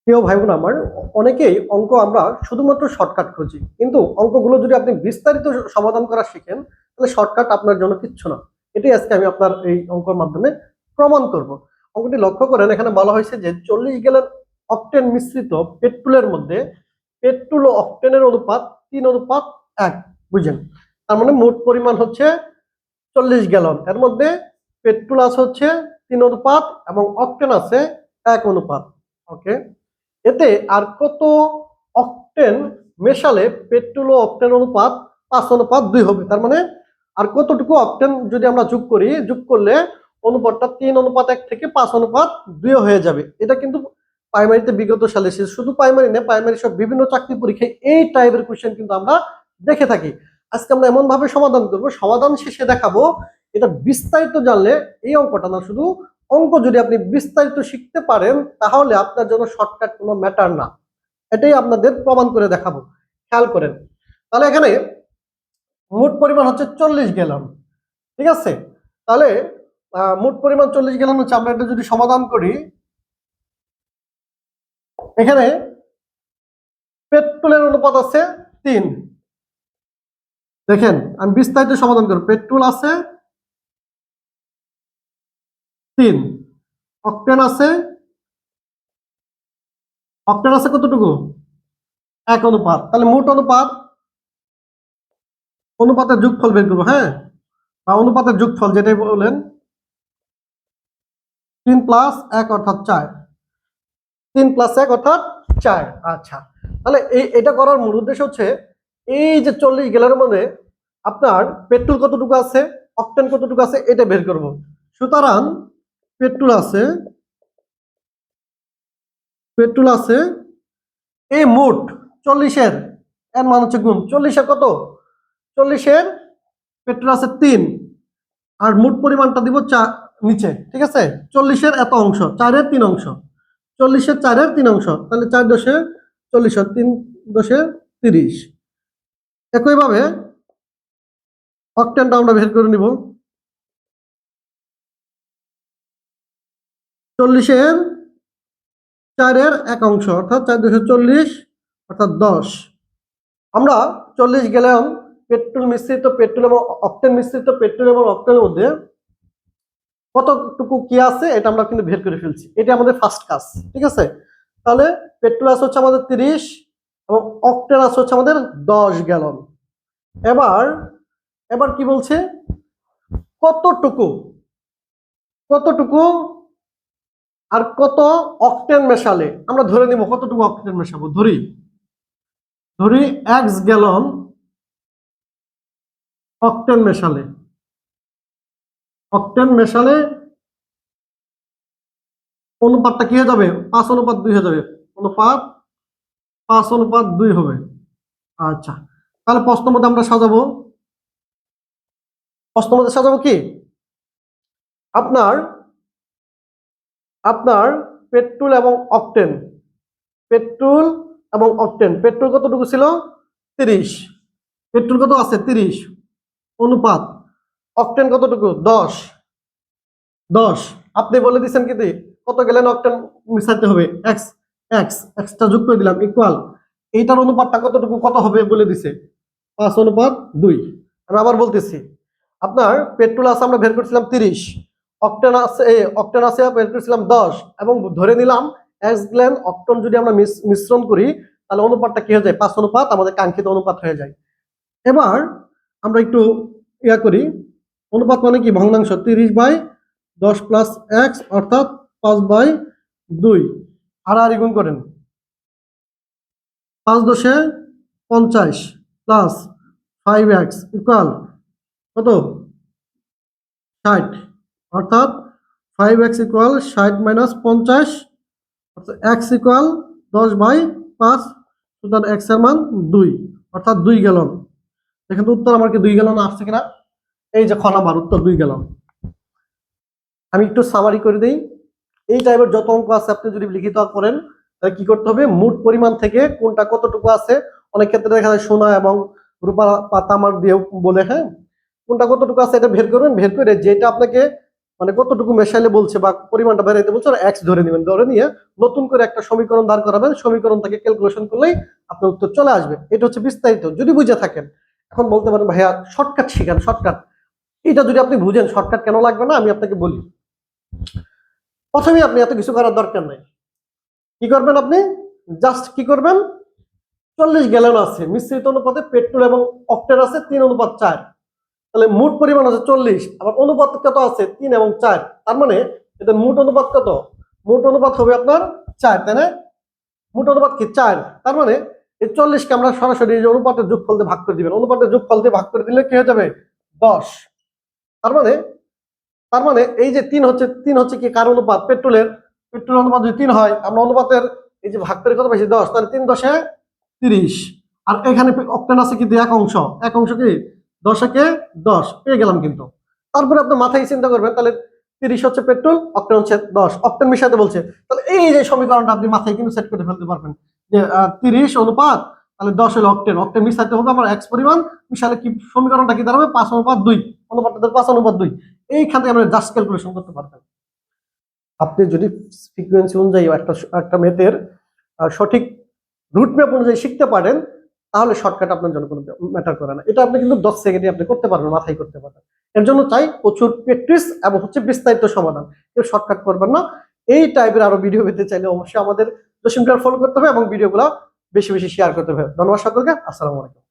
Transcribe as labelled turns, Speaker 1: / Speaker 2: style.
Speaker 1: প্রিয় ভাই বোন আমার, অনেকেই অঙ্ক আমরা শুধুমাত্র শর্টকাট খুঁজি, কিন্তু অঙ্কগুলো যদি আপনি বিস্তারিত সমাধান করা শিখেন তাহলে শর্টকাট আপনার জন্য কিচ্ছু না। এটাই আজকে আমি আপনার এই অঙ্কের মাধ্যমে প্রমাণ করব। অঙ্কটি লক্ষ্য করেন, এখানে বলা হয়েছে যে 40 গ্যালন অকটেন মিশ্রিত পেট্রোলের মধ্যে পেট্রোল ও অকটেনের অনুপাত 3:1। বুঝেন? তার মানে মোট পরিমাণ হচ্ছে 40 গ্যালন, এর মধ্যে পেট্রোল আছে হচ্ছে 3 অনুপাত এবং অকটেন আছে 1 অনুপাত। ওকে, এতে আর কত অকটেন মেশালে পেট্রোল ও অকটেন অনুপাত 5:2 হবে? তার মানে আর কতটুকু অকটেন যদি আমরা যোগ করলে অনুপাতটা 3:1 থেকে 5:2 হয়ে যাবে। এটা কিন্তু প্রাইমারিতে বিগত সালে এসেছে, শুধু প্রাইমারি না, প্রাইমারি সব বিভিন্ন চাকরি পরীক্ষায় এই টাইপের কোশ্চেন কিন্তু আমরা দেখে থাকি। আজকে আমরা এমন ভাবে সমাধান করব, সমাধান শেষে দেখাবো এটা বিস্তারিত জানলে এই অঙ্কটা না, শুধু অঙ্ক যদি আপনি বিস্তারিত শিখতে পারেন তাহলে আপনার জন্য শর্টকাট কোনো ম্যাটার না। এটাই আপনাদের প্রমাণ করে দেখাবো। খেয়াল করেন, তাহলে এখানে মোট পরিমাণ হচ্ছে 40 গ্যালন। ঠিক আছে, তাহলে মোট পরিমাণ 40 গ্যালন হচ্ছে, আমরা এটা যদি সমাধান করি, এখানে পেট্রোলের অনুপাত আছে 3। দেখেন, আমি বিস্তারিত সমাধান করব। পেট্রোল আছে 3, অকটেন আছে কতটুকু? 1 অনুপাত। তাহলে মোট অনুপাতের যোগফল বের করবো। হ্যাঁ, বা অনুপাতের যোগফল যেটাই বলেন, 3 + 1 অর্থাৎ 4। 3 + 1 অর্থাৎ 4। আচ্ছা, তাহলে এটা করার মূল উদ্দেশ্য হচ্ছে এই যে 40 গ্যালনের মধ্যে আপনার পেট্রোল কতটুকু আছে, অকটেন কতটুকু আছে, এটা বের করব। সুতরাং পেট্রোল আছে এই মোট 40-এর এর মান হচ্ছে গুণ 40-এর কত, 40-এর পেট্রোল আছে 3, আর মোট পরিমাণটা দিব নিচে। ঠিক আছে, 40-এর এত অংশ, 4-এর 3 অংশ, 40-এর 4-এর 3 অংশ, তাহলে 4×10 40, 3×10 30। একইভাবে অকটেনটা আমরা বের করে নিব। 40-এর 4-এর 1 অংশ অর্থাৎ 4×40 অর্থাৎ 10। আমরা 40 গ্যালন পেট্রোল মিশ্রিত পেট্রোল এবং অকটেন মিশ্রিত পেট্রোল এবং অকটেনের মধ্যে কতটুকু কি আছে এটা আমরা কিন্তু বের করে ফেলছি। এটা আমাদের ফার্স্ট কাজ। ঠিক আছে, তাহলে পেট্রোল আছে হচ্ছে আমাদের 30 এবং অকটেন আছে হচ্ছে আমাদের 10 গ্যালন। এবার কি বলছে, কতটুকু আর কত অকটেন মেশালে, আমরা ধরে নিব কতটুকু অকটেন মেশাবো। ধরি 1 গ্যালন অকটেন মেশালে অনুপাতটা কি হয়ে যাবে? 5:2 হয়ে যাবে। অনুপাত 5:2 হবে। আচ্ছা, তাহলে প্রশ্ন মধ্যে আমরা সাজাবো কি, আপনার পেট্রোল এবং অকটেন, পেট্রোল কতটুকু ছিল? 30। পেট্রোল কত আছে? 30। অনুপাত অকটেন কতটুকু? 10। আপনি বলে দিচ্ছেন কি কত গ্যালন অকটেন মিশাতে হবে, এক্সটা যোগ করে দিলাম, ইকুয়াল এইটার অনুপাতটা কত হবে বলে দিছে, 5:2। আমি আবার বলতেছি, আপনার পেট্রোল আছে আমরা বের করছিলাম 30, অকটেন আছে বের করছিলাম 10, এবং ধরে নিলাম এক্স গ্যালন অকটেন যদি আমরা মিশ্রণ করি তাহলে অনুপাতটা কি হয়ে যায়? 5 অনুপাত, আমাদের কাঙ্ক্ষিত অনুপাত হয়ে যায়। এবার আমরা একটু করি, অনুপাত মানে কি? ভগ্নাংশ। 30/10 + x অর্থাৎ 5/2। হারাহারি গুণ করেন, 5×10 50 প্লাস 5x ইকুয়াল কত? 60। অর্থাৎ 5x ইকুয়াল 60 - 50, অর্থাৎ x ইকুয়াল 10/5। সুতরাং x এর মান 2, অর্থাৎ 2 গ্যালন। দেখেন তো উত্তর আমার কি 2 গ্যালন আসছে কিনা? এই যে খ নাম্বার উত্তর 2 গ্যালন। আমি একটু সামারি করে দিই। এই টাইপের যত অঙ্ক আছে আপনি যদি লিখিত করেন তাহলে কি করতে হবে? মোট পরিমাণ থেকে কোনটা কতটুকু আছে, অনেক ক্ষেত্রে দেখা যায় সোনা এবং রূপা পাতামার দিয়ে বলে, হ্যাঁ, কোনটা কতটুকু আছে এটা বের করবেন। বের করে যেটা আপনাকে মানে কতটুকু মেশাইলে বলছে বা পরিমাণটা বেরাইতে বলছে, এক্স ধরে নেবেন, ধরে নিয়ে নতুন করে একটা সমীকরণ দাঁড় করাবেন, সমীকরণ থেকে ক্যালকুলেশন করলেই আপনার উত্তর চলে আসবে। এটা হচ্ছে বিস্তারিত যদি বুঝে থাকেন। এখন বলতে পারেন ভাইয়া শর্টকাট শিখান, শর্টকাট। এটা যদি আপনি বুঝেন শর্টকাট কেন লাগবে না, আমি আপনাকে বলি। প্রথমে আপনি এত কিছু করার দরকার নাই। কি করবেন আপনি? জাস্ট কি করবেন, 40 গ্যালন আছে, মিশ্রিত অনুপাতে পেট্রোল এবং অক্টেন আছে 3:4, তাহলে মোট পরিমাণ আছে 40, আবার অনুপাত কত আছে 3 এবং 4, তার মানে এদের মোট অনুপাত কত? মোট অনুপাত হবে আপনার 4, তাই না? মোট অনুপাত কি 4, তার মানে এই 40কে আমরা সরাসরি এই যে অনুপাতের যোগফল দিয়ে ভাগ করে দিবেন, অনুপাতের যোগফল দিয়ে ভাগ করে দিলে কি হয়ে যাবে 10। তার মানে এই যে 3 হচ্ছে কি কার অনুপাত? পেট্রোলের। পেট্রোল অনুপাত যদি 3 হয়, আমরা অনুপাতের এই যে ভাগ করে কত পাইছি 10, তাহলে 3 10 30। আর এখানে অক্টেন আছে কিন্তু এক অংশ কি 10 একে 10 পেয়ে গেলাম কিন্তু। তারপরে আপনি মাথায় চিন্তা করবেন, তাহলে 30 হচ্ছে পেট্রোল, অক্টেন হচ্ছে 10, অক্টেন মিশাতে বলছে, তাহলে এই যে সমীকরণটা আপনি মাথায় কিন্তু সেট করে ফেলতে পারবেন যে 30 অনুপাত তাহলে 10 হলো অক্টেন, অক্টেন মিশাতে হবে আমার এক্স পরিমাণ, মিশালে কি সমীকরণটা কি দাঁড়াবে 5:2, অনুপাতটা 5:2। এইখান থেকে আমরা জাস্ট ক্যালকুলেশন করতে পারবেন। আপনি যদি ফ্রিকোয়েন্সি অনুযায়ী একটা একটা ম্যাথের সঠিক রুট ম্যাপ অনুযায়ী শিখতে পারেন, তাহলে শর্টকাট আপনার জন্য কোনো ম্যাটার করে না। এটা আপনি কিন্তু 10 সেকেন্ডে আপনি করতে পারবেন, মাথায় করতে পারবেন। এর জন্য চাই প্রচুর প্র্যাকটিস এবং হচ্ছে বিস্তারিত সমাধান। কেউ শর্টকাট করবেন না। এই টাইপের আরো ভিডিও পেতে চাইলে অবশ্যই আমাদের জসিম ফলো করতে হবে এবং ভিডিওগুলো বেশি বেশি শেয়ার করতে হবে। ধন্যবাদ সকলকে। আসসালামু আলাইকুম।